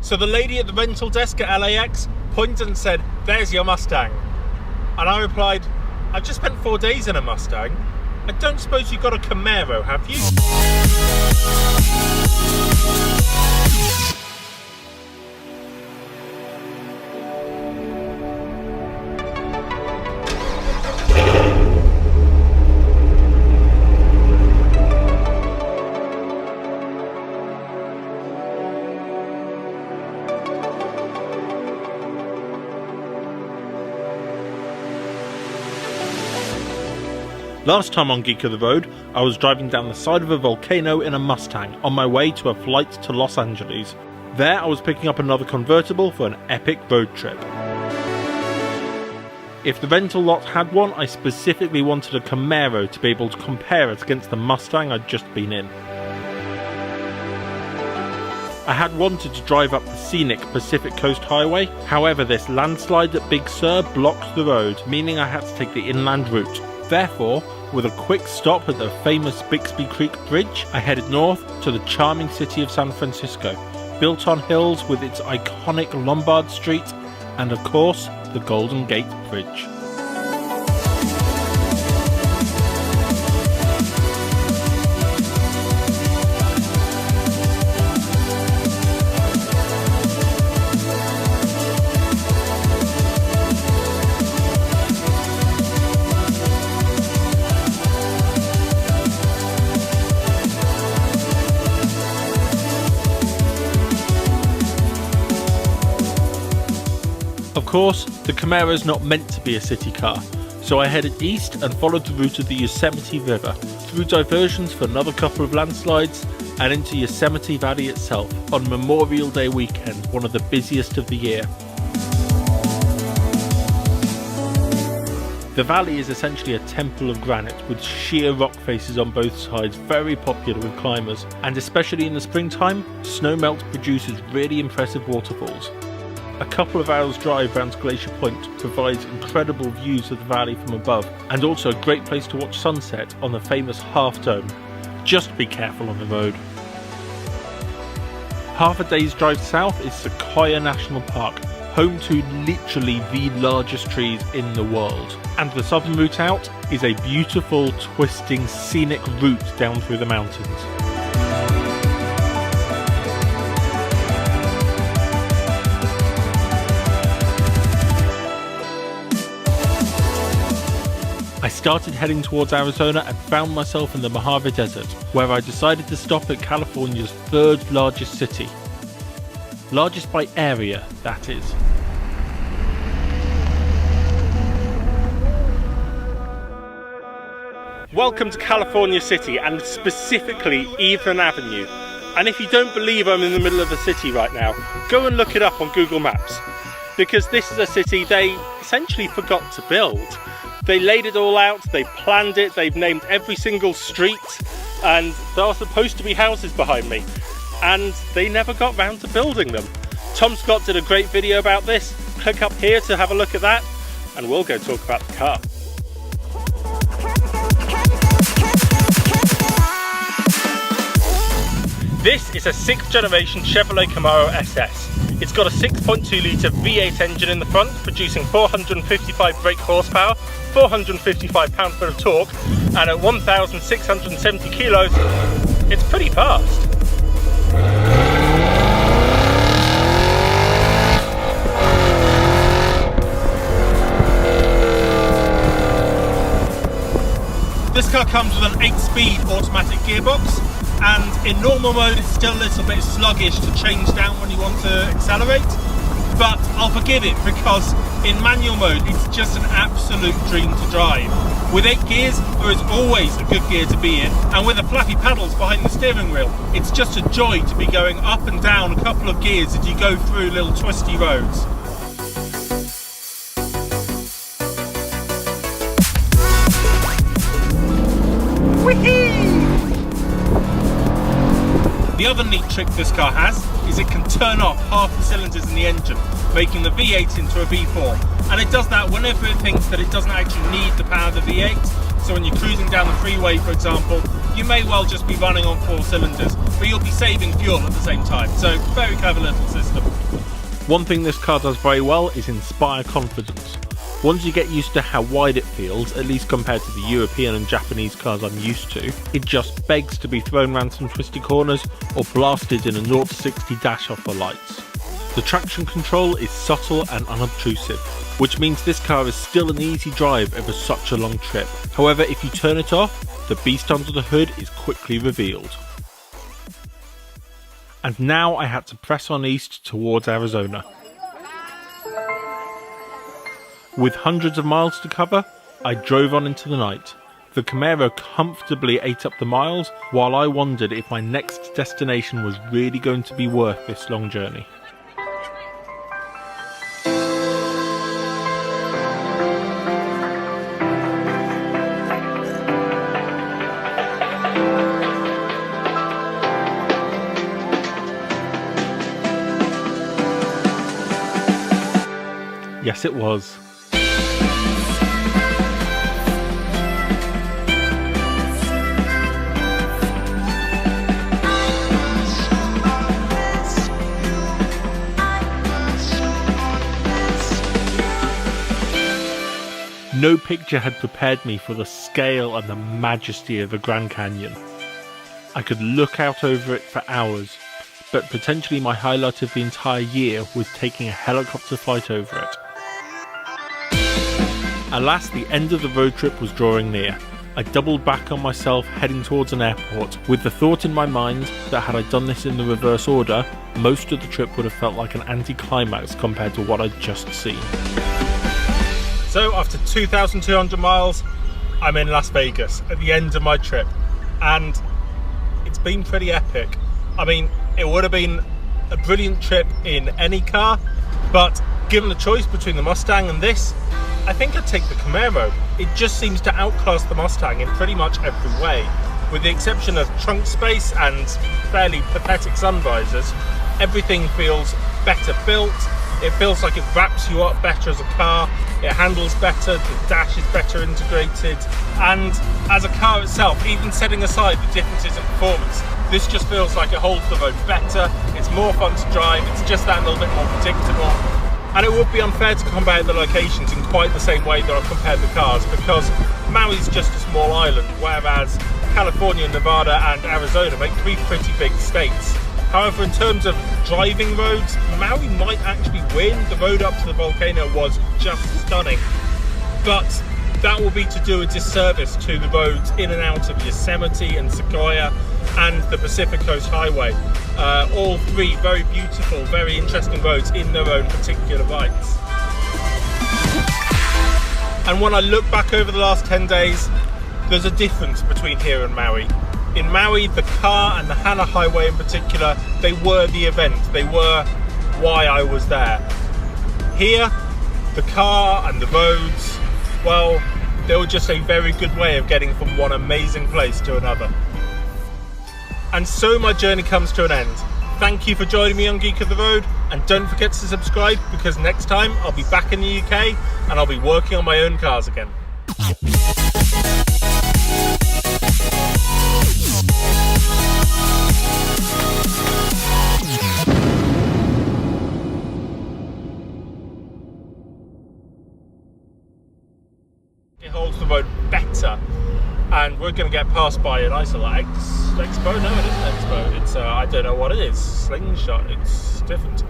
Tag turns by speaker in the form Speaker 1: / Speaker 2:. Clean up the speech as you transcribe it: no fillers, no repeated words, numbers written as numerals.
Speaker 1: So the lady at the rental desk at LAX pointed and said, "There's your Mustang." And I replied, "I've just spent 4 days in a Mustang. I don't suppose you've got a Camaro, have you?" Last time on Geek of the Road, I was driving down the side of a volcano in a Mustang on my way to a flight to Los Angeles. There I was picking up another convertible for an epic road trip. If the rental lot had one, I specifically wanted a Camaro to be able to compare it against the Mustang I'd just been in. I had wanted to drive up the scenic Pacific Coast Highway, however this landslide at Big Sur blocked the road, meaning I had to take the inland route. Therefore, with a quick stop at the famous Bixby Creek Bridge, I headed north to the charming city of San Francisco, built on hills with its iconic Lombard Street and of course the Golden Gate Bridge. Of course, the Camaro is not meant to be a city car, so I headed east and followed the route of the Yosemite River, through diversions for another couple of landslides, and into Yosemite Valley itself on Memorial Day weekend, one of the busiest of the year. The valley is essentially a temple of granite with sheer rock faces on both sides, very popular with climbers, and especially in the springtime, snowmelt produces really impressive waterfalls. A couple of hours drive round to Glacier Point provides incredible views of the valley from above, and also a great place to watch sunset on the famous Half Dome. Just be careful on the road. Half a day's drive south is Sequoia National Park, home to literally the largest trees in the world. And the southern route out is a beautiful, twisting, scenic route down through the mountains. I started heading towards Arizona and found myself in the Mojave Desert, where I decided to stop at California's third largest city. Largest by area, that is. Welcome to California City, and specifically Evelyn Avenue. And if you don't believe I'm in the middle of the city right now, go and look it up on Google Maps. Because this is a city they essentially forgot to build. They laid it all out, they planned it, they've named every single street, and there are supposed to be houses behind me, and they never got round to building them. Tom Scott did a great video about this. Click up here to have a look at that, and we'll go talk about the car. This is a 6th generation Chevrolet Camaro SS. It's got a 6.2 litre V8 engine in the front, producing 455 brake horsepower, 455 pound-foot of torque, and at 1,670 kilos, it's pretty fast. This car comes with an 8-speed automatic gearbox, and in normal mode it's still a little bit sluggish to change down when you want to accelerate, but I'll forgive it because in manual mode it's just an absolute dream to drive. With 8 gears there is always a good gear to be in, and with the flappy paddles behind the steering wheel it's just a joy to be going up and down a couple of gears as you go through little twisty roads. Whee! The other neat trick this car has is it can turn off half the cylinders in the engine, making the V8 into a V4. And it does that whenever it thinks that it doesn't actually need the power of the V8. So when you're cruising down the freeway, for example,
Speaker 2: you may well just be running on 4 cylinders, but you'll be saving fuel at the same time. So very clever little system.
Speaker 1: One thing this car does very well is inspire confidence. Once you get used to how wide it feels, at least compared to the European and Japanese cars I'm used to, it just begs to be thrown around some twisty corners or blasted in a 0 to 60 dash off the lights. The traction control is subtle and unobtrusive, which means this car is still an easy drive over such a long trip. However, if you turn it off, the beast under the hood is quickly revealed. And now I had to press on east towards Arizona. With hundreds of miles to cover, I drove on into the night. The Camaro comfortably ate up the miles, while I wondered if my next destination was really going to be worth this long journey. Yes, it was. No picture had prepared me for the scale and the majesty of the Grand Canyon. I could look out over it for hours, but potentially my highlight of the entire year was taking a helicopter flight over it. Alas, the end of the road trip was drawing near. I doubled back on myself heading towards an airport, with the thought in my mind that had I done this in the reverse order, most of the trip would have felt like an anticlimax compared to what I'd just seen.
Speaker 2: So after 2,200 miles, I'm in Las Vegas at the end of my trip, and it's been pretty epic. I mean, it would have been a brilliant trip in any car, but given the choice between the Mustang and this, I think I'd take the Camaro. It just seems to outclass the Mustang in pretty much every way. With the exception of trunk space and fairly pathetic sun visors, everything feels better built. It feels like it wraps you up better as a car, it handles better, the dash is better integrated, and as a car itself, even setting aside the differences in performance, this just feels like it holds the road better, it's more fun to drive, it's just that little bit more predictable. And it would be unfair to compare the locations in quite the same way that I've compared the cars, because Maui's just a small island, whereas California, Nevada and Arizona make 3 pretty big states. However, in terms of driving roads, Maui might actually win. The road up to the volcano was just stunning, but that will be to do a disservice to the roads in and out of Yosemite and Sequoia and the Pacific Coast Highway. All 3 very beautiful, very interesting roads in their own particular rights. And when I look back over the last 10 days, there's a difference between here and Maui. In Maui, the car and the Hana Highway in particular, they were the event, they were why I was there. Here, the car and the roads, well, they were just a very good way of getting from one amazing place to another. And so my journey comes to an end. Thank you for joining me on Geek of the Road, and don't forget to subscribe, because next time I'll be back in the UK and I'll be working on my own cars again. It holds the road better, and we're going to get passed by an Expo. No, it isn't Expo. It's I don't know what it is. Slingshot. It's different.